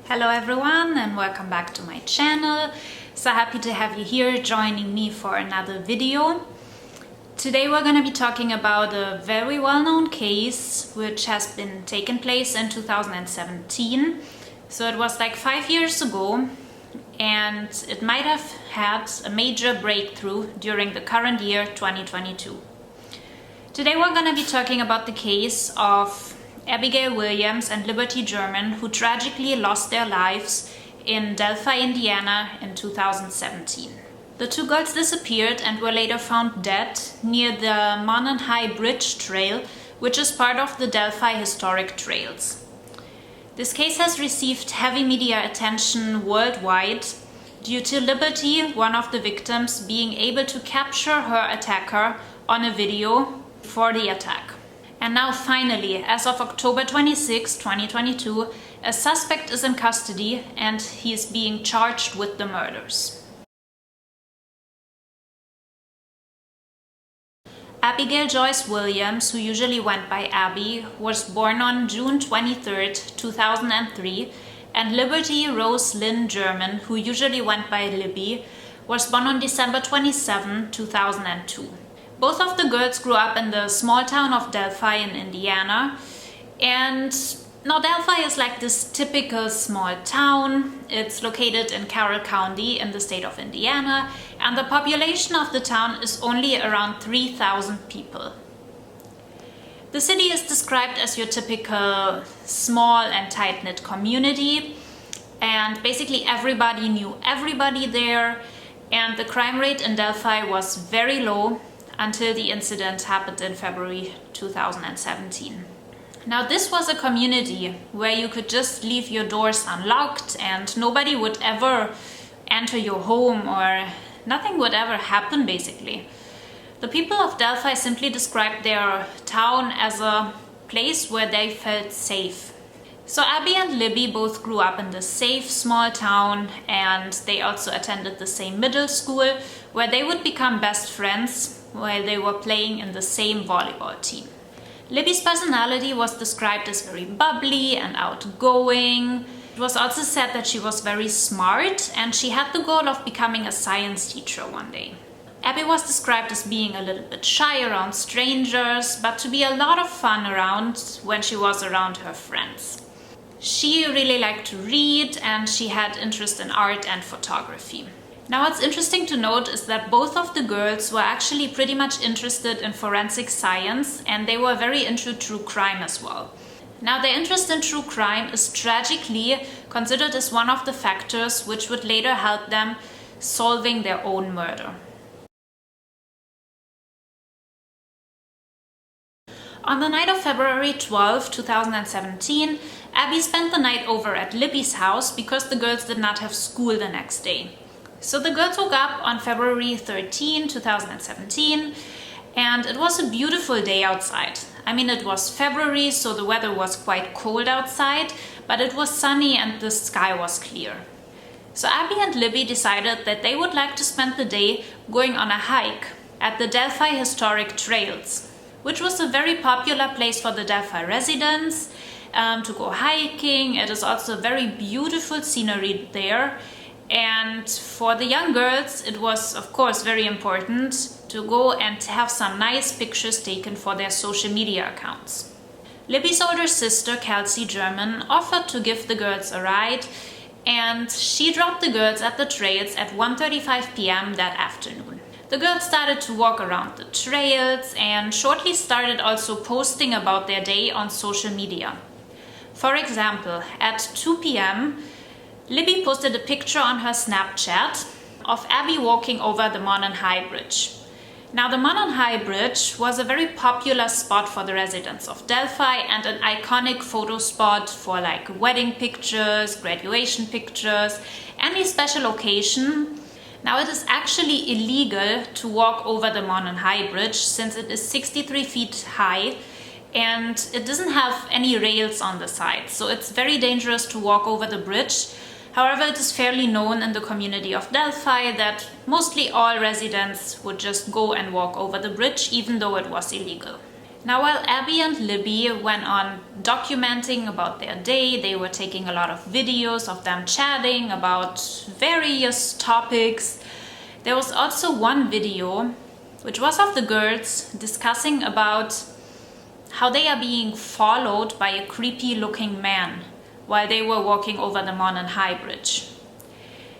Hello everyone and welcome back to my channel. So happy to have you here joining me for another video. Today we're going to be talking about a very well-known case which has been taken place in 2017. So it was like 5 years ago and it might have had a major breakthrough during the current year 2022. Today we're going to be talking about the case of Abigail Williams and Liberty German, who tragically lost their lives in Delphi, Indiana in 2017. The two girls disappeared and were later found dead near the Monon High Bridge Trail, which is part of the Delphi Historic Trails. This case has received heavy media attention worldwide due to Liberty, one of the victims, being able to capture her attacker on a video for the attack. And now finally, as of October 26, 2022, a suspect is in custody and he is being charged with the murders. Abigail Joyce Williams, who usually went by Abby, was born on June 23, 2003, and Liberty Rose Lynn German, who usually went by Libby, was born on December 27, 2002. Both of the girls grew up in the small town of Delphi in Indiana, and now Delphi is like this typical small town. It's located in Carroll County in the state of Indiana, and the population of the town is only around 3,000 people. The city is described as your typical small and tight-knit community, and basically everybody knew everybody there, and the crime rate in Delphi was very low until the incident happened in February 2017. Now this was a community where you could just leave your doors unlocked and nobody would ever enter your home, or nothing would ever happen basically. The people of Delphi simply described their town as a place where they felt safe. So Abby and Libby both grew up in the safe small town, and they also attended the same middle school where they would become best friends while they were playing in the same volleyball team. Libby's personality was described as very bubbly and outgoing. It was also said that she was very smart and she had the goal of becoming a science teacher one day. Abby was described as being a little bit shy around strangers, but to be a lot of fun around when she was around her friends. She really liked to read and she had interest in art and photography. Now what's interesting to note is that both of the girls were actually pretty much interested in forensic science, and they were very into true crime as well. Now their interest in true crime is tragically considered as one of the factors which would later help them solving their own murder. On the night of February 12, 2017, Abby spent the night over at Libby's house because the girls did not have school the next day. So the girls woke up on February 13, 2017, and it was a beautiful day outside. I mean, it was February, so the weather was quite cold outside, but it was sunny and the sky was clear. So Abby and Libby decided that they would like to spend the day going on a hike at the Delphi Historic Trails, which was a very popular place for the Delphi residents to go hiking. It is also very beautiful scenery there. And for the young girls, it was, of course, very important to go and have some nice pictures taken for their social media accounts. Libby's older sister, Kelsey German, offered to give the girls a ride, and she dropped the girls at the trails at 1:35 p.m. that afternoon. The girls started to walk around the trails and shortly started also posting about their day on social media. For example, at 2 p.m., Libby posted a picture on her Snapchat of Abby walking over the Monon High Bridge. Now the Monon High Bridge was a very popular spot for the residents of Delphi and an iconic photo spot for like wedding pictures, graduation pictures, any special occasion. Now it is actually illegal to walk over the Monon High Bridge since it is 63 feet high and it doesn't have any rails on the side, so it's very dangerous to walk over the bridge. However, it is fairly known in the community of Delphi that mostly all residents would just go and walk over the bridge, even though it was illegal. Now, while Abby and Libby went on documenting about their day, they were taking a lot of videos of them chatting about various topics. There was also one video which was of the girls discussing about how they are being followed by a creepy looking man while they were walking over the Monon High Bridge.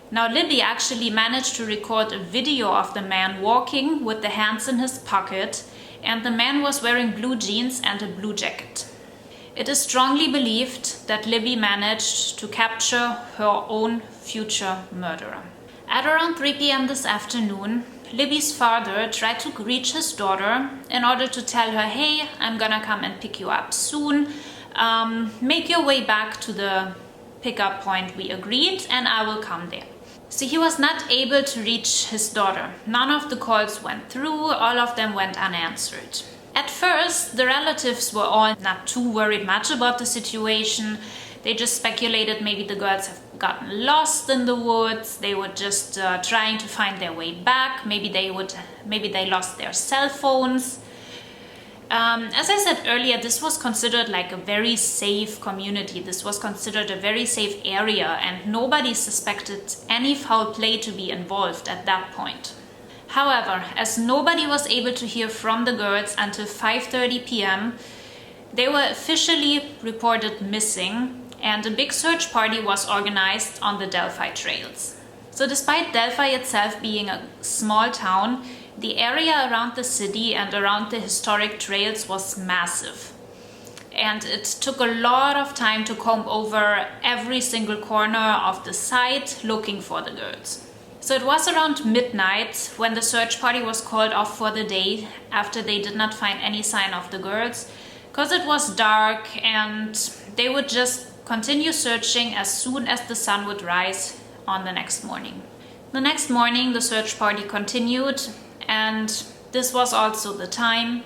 Now, Libby actually managed to record a video of the man walking with the hands in his pocket, and the man was wearing blue jeans and a blue jacket. It is strongly believed that Libby managed to capture her own future murderer. At around 3 p.m. this afternoon, Libby's father tried to reach his daughter in order to tell her, hey, I'm gonna come and pick you up soon. Make your way back to the pickup point we agreed, and I will come there. So he was not able to reach his daughter. None of the calls went through, all of them went unanswered. At first, the relatives were all not too worried much about the situation. They just speculated maybe the girls have gotten lost in the woods. They were just trying to find their way back. Maybe they lost their cell phones. As I said earlier, this was considered like a very safe community. This was considered a very safe area, and nobody suspected any foul play to be involved at that point. However, as nobody was able to hear from the girls until 5:30 p.m., they were officially reported missing, and a big search party was organized on the Delphi trails. So despite Delphi itself being a small town, the area around the city and around the historic trails was massive. And it took a lot of time to comb over every single corner of the site looking for the girls. So it was around midnight when the search party was called off for the day after they did not find any sign of the girls, because it was dark and they would just continue searching as soon as the sun would rise on the next morning. The next morning the search party continued, and this was also the time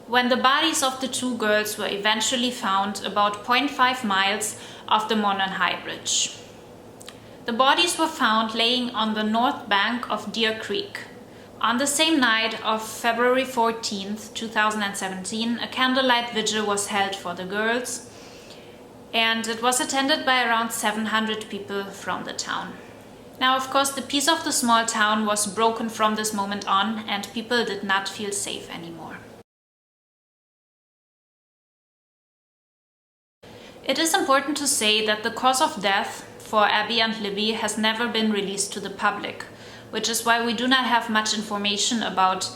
when the bodies of the two girls were eventually found about 0.5 miles off the Monon High Bridge. The bodies were found laying on the north bank of Deer Creek. On the same night of February 14th, 2017, a candlelight vigil was held for the girls, and it was attended by around 700 people from the town. Now, of course, the peace of the small town was broken from this moment on, and people did not feel safe anymore. It is important to say that the cause of death for Abby and Libby has never been released to the public, which is why we do not have much information about,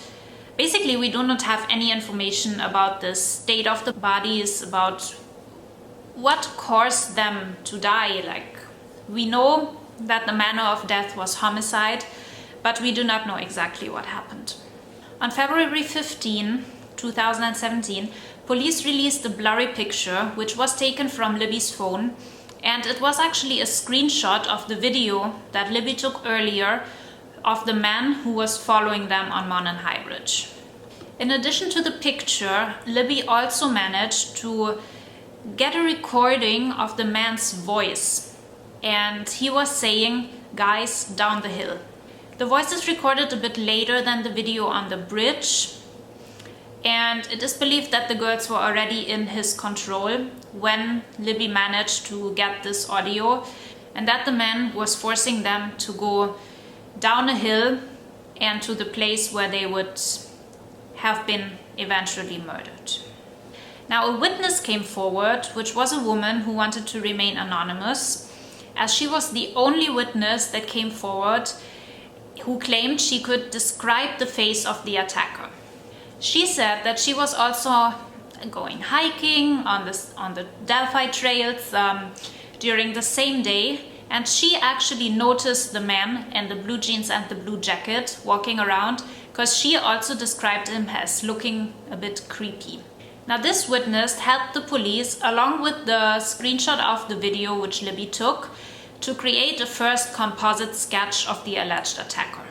basically we do not have any information about the state of the bodies, about what caused them to die. Like, we know that the manner of death was homicide, but we do not know exactly what happened. On February 15, 2017, police released a blurry picture which was taken from Libby's phone, and it was actually a screenshot of the video that Libby took earlier of the man who was following them on Monon High Bridge. In addition to the picture, Libby also managed to get a recording of the man's voice, and he was saying, "Guys, down the hill." The voice is recorded a bit later than the video on the bridge, and it is believed that the girls were already in his control when Libby managed to get this audio, and that the man was forcing them to go down a hill and to the place where they would have been eventually murdered. Now, a witness came forward, which was a woman who wanted to remain anonymous, as she was the only witness that came forward who claimed she could describe the face of the attacker. She said that she was also going hiking on the Delphi trails during the same day, and she actually noticed the man in the blue jeans and the blue jacket walking around, because she also described him as looking a bit creepy. Now, this witness helped the police, along with the screenshot of the video which Libby took, to create a first composite sketch of the alleged attacker.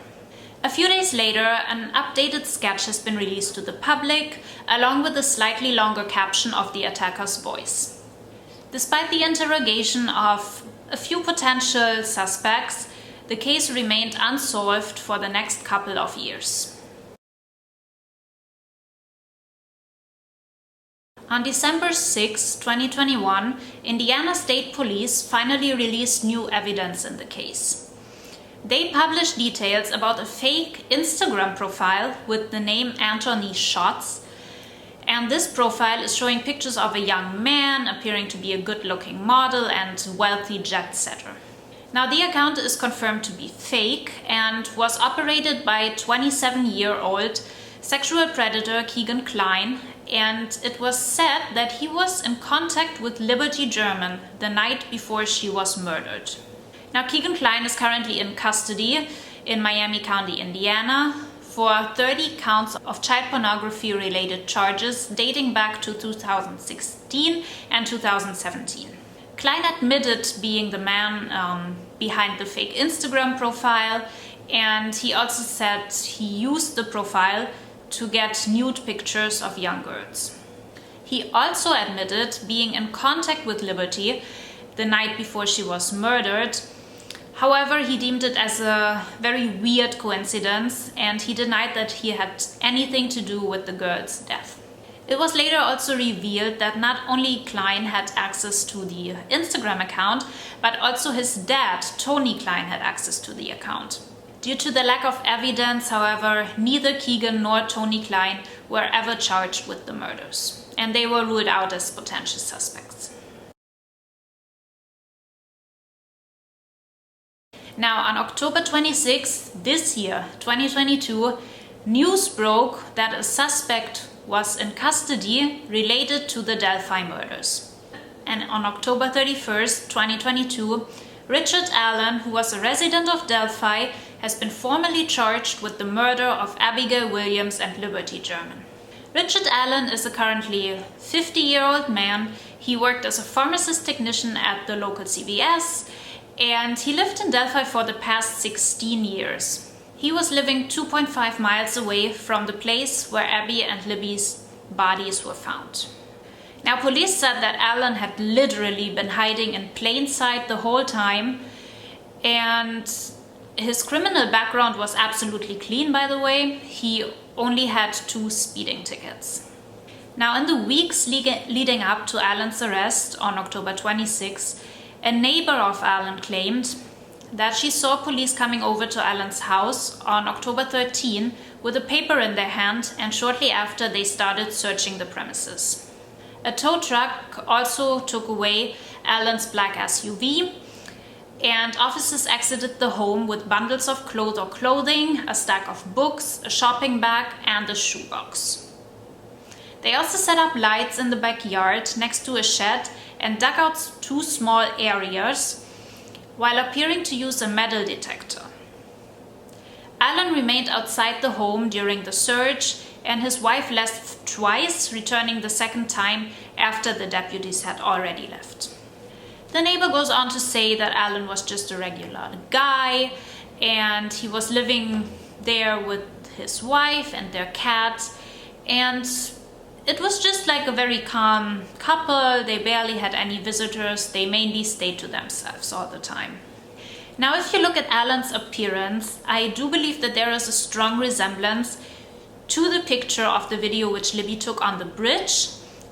A few days later, an updated sketch has been released to the public, along with a slightly longer caption of the attacker's voice. Despite the interrogation of a few potential suspects, the case remained unsolved for the next couple of years. On December 6, 2021, Indiana State Police finally released new evidence in the case. They published details about a fake Instagram profile with the name Anthony Shots, and this profile is showing pictures of a young man appearing to be a good-looking model and wealthy jet setter. Now, the account is confirmed to be fake and was operated by 27-year-old sexual predator Keegan Kline, and it was said that he was in contact with Liberty German the night before she was murdered. Now, Keegan Kline is currently in custody in Miami County, Indiana, for 30 counts of child pornography-related charges dating back to 2016 and 2017. Kline admitted being the man behind the fake Instagram profile, and he also said he used the profile to get nude pictures of young girls. He also admitted being in contact with Liberty the night before she was murdered. However, he deemed it as a very weird coincidence, and he denied that he had anything to do with the girl's death. It was later also revealed that not only Kline had access to the Instagram account, but also his dad, Tony Kline, had access to the account. Due to the lack of evidence, however, neither Keegan nor Tony Kline were ever charged with the murders, and they were ruled out as potential suspects. Now, on October 26 this year, 2022, news broke that a suspect was in custody related to the Delphi murders. And on October 31st, 2022, Richard Allen, who was a resident of Delphi, has been formally charged with the murder of Abigail Williams and Liberty German. Richard Allen is a currently 50-year-old man. He worked as a pharmacist technician at the local CVS, and he lived in Delphi for the past 16 years. He was living 2.5 miles away from the place where Abby and Libby's bodies were found. Now, police said that Allen had literally been hiding in plain sight the whole time, and his criminal background was absolutely clean, by the way. He only had 2 speeding tickets. Now, in the weeks leading up to Allen's arrest on October 26, a neighbor of Allen claimed that she saw police coming over to Allen's house on October 13 with a paper in their hand, and shortly after they started searching the premises. A tow truck also took away Allen's black SUV, and officers exited the home with bundles of clothing, a stack of books, a shopping bag, and a shoebox. They also set up lights in the backyard next to a shed and dug out 2 small areas while appearing to use a metal detector. Allen remained outside the home during the search, and his wife left twice, returning the second time after the deputies had already left. The neighbor goes on to say that Allen was just a regular guy, and he was living there with his wife and their cat, and it was just like a very calm couple. They barely had any visitors. They mainly stayed to themselves all the time. Now, if you look at Allen's appearance, I do believe that there is a strong resemblance to the picture of the video which Libby took on the bridge,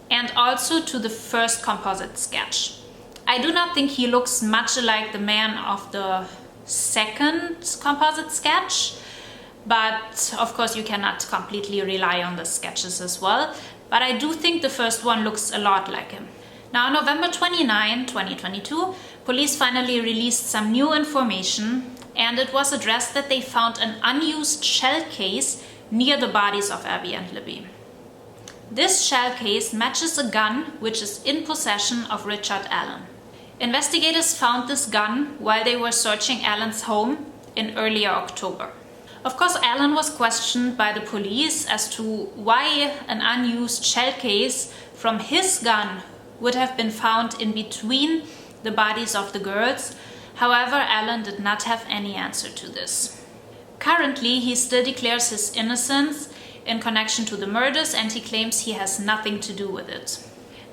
and also to the first composite sketch. I do not think he looks much like the man of the second composite sketch, but of course you cannot completely rely on the sketches as well. But I do think the first one looks a lot like him. Now, on November 29, 2022, police finally released some new information, and it was addressed that they found an unused shell case near the bodies of Abby and Libby. This shell case matches a gun which is in possession of Richard Allen. Investigators found this gun while they were searching Allen's home in earlier October. Of course, Allen was questioned by the police as to why an unused shell case from his gun would have been found in between the bodies of the girls. However, Allen did not have any answer to this. Currently, he still declares his innocence in connection to the murders, and he claims he has nothing to do with it.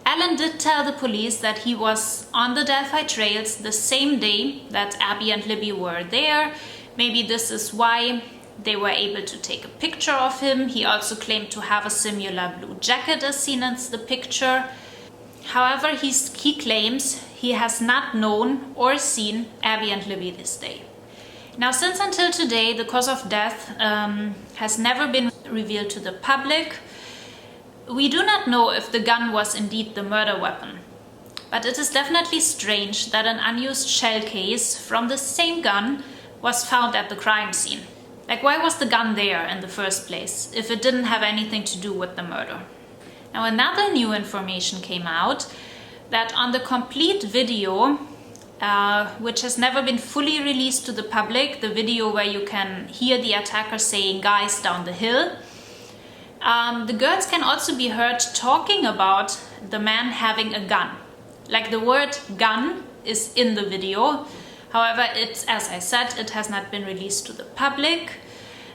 Allen did tell the police that he was on the Delphi trails the same day that Abby and Libby were there. Maybe this is why They were able to take a picture of him. He also claimed to have a similar blue jacket as seen in the picture. However, he claims he has not known or seen Abby and Libby this day. Now, since until today, the cause of death has never been revealed to the public, we do not know if the gun was indeed the murder weapon. But it is definitely strange that an unused shell case from the same gun was found at the crime scene. Like, why was the gun there in the first place if it didn't have anything to do with the murder? Now, another new information came out that on the complete video, which has never been fully released to the public, the video where you can hear the attacker saying "guys down the hill," the girls can also be heard talking about the man having a gun. Like, the word gun is in the video. However, as I said, it has not been released to the public.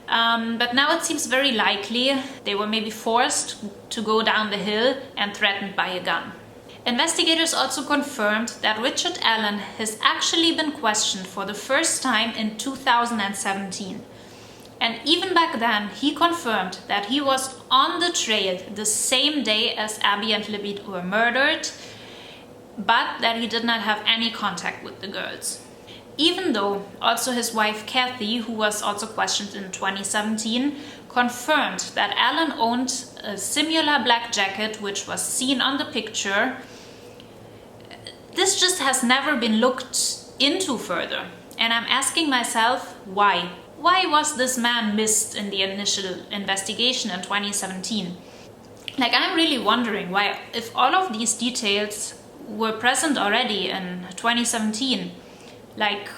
But now it seems very likely they were maybe forced to go down the hill and threatened by a gun. Investigators also confirmed that Richard Allen has actually been questioned for the first time in 2017. And even back then, he confirmed that he was on the trail the same day as Abby and Libby were murdered, but that he did not have any contact with the girls. Even though also his wife Kathy, who was also questioned in 2017, confirmed that Allen owned a similar black jacket which was seen on the picture, this just has never been looked into further. And I'm asking myself, why? Why was this man missed in the initial investigation in 2017? Like, I'm really wondering why, if all of these details were present already in 2017, like,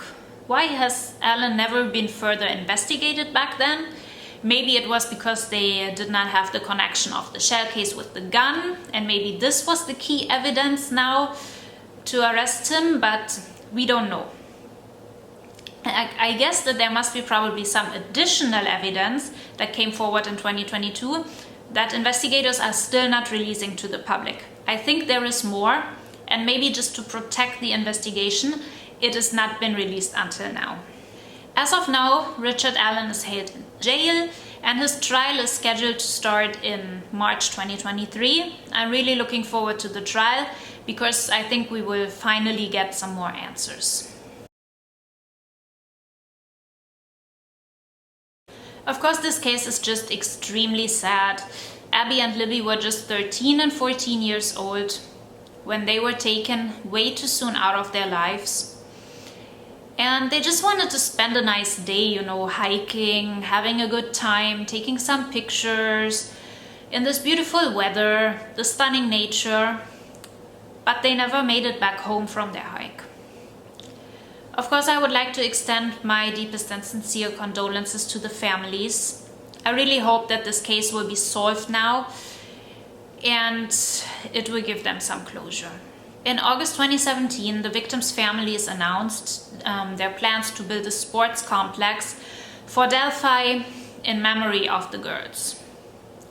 why has Allen never been further investigated back then? Maybe it was because they did not have the connection of the shell case with the gun, and maybe this was the key evidence now to arrest him, but we don't know. I guess that there must be probably some additional evidence that came forward in 2022 that investigators are still not releasing to the public. I think there is more, and maybe just to protect the investigation, it has not been released until now. As of now, Richard Allen is held in jail and his trial is scheduled to start in March 2023. I'm really looking forward to the trial because I think we will finally get some more answers. Of course, this case is just extremely sad. Abby and Libby were just 13 and 14 years old when they were taken way too soon out of their lives. And they just wanted to spend a nice day, hiking, having a good time, taking some pictures in this beautiful weather, the stunning nature, but they never made it back home from their hike. Of course, I would like to extend my deepest and sincere condolences to the families. I really hope that this case will be solved now and it will give them some closure. In August 2017, the victims' families announced their plans to build a sports complex for Delphi in memory of the girls.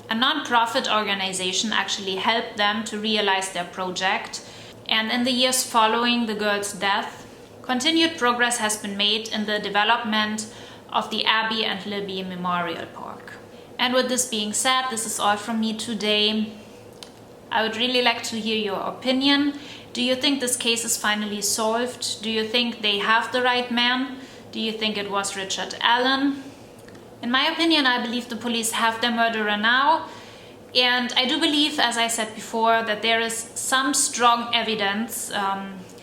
A non-profit organization actually helped them to realize their project, and in the years following the girls' death, continued progress has been made in the development of the Abby and Libby Memorial Park. And with this being said, this is all from me today. I would really like to hear your opinion. Do you think this case is finally solved? Do you think they have the right man? Do you think it was Richard Allen? In my opinion, I believe the police have their murderer now. And I do believe, as I said before, that there is some strong evidence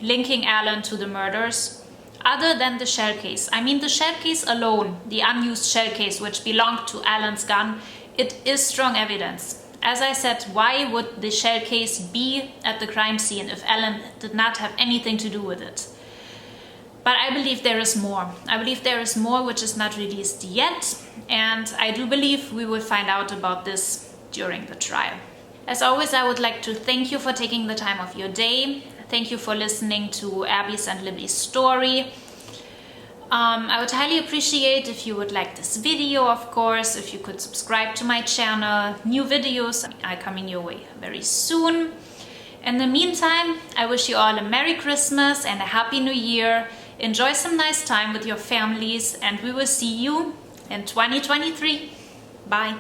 linking Allen to the murders, other than the shell case. I mean, the shell case alone, the unused shell case which belonged to Allen's gun, it is strong evidence. As I said, why would the shell case be at the crime scene if Allen did not have anything to do with it? But I believe there is more. I believe there is more which is not released yet, and I do believe we will find out about this during the trial. As always, I would like to thank you for taking the time of your day. Thank you for listening to Abby's and Libby's story. I would highly appreciate if you would like this video, of course, if you could subscribe to my channel. New videos are coming your way very soon. In the meantime, I wish you all a Merry Christmas and a Happy New Year. Enjoy some nice time with your families, and we will see you in 2023. Bye.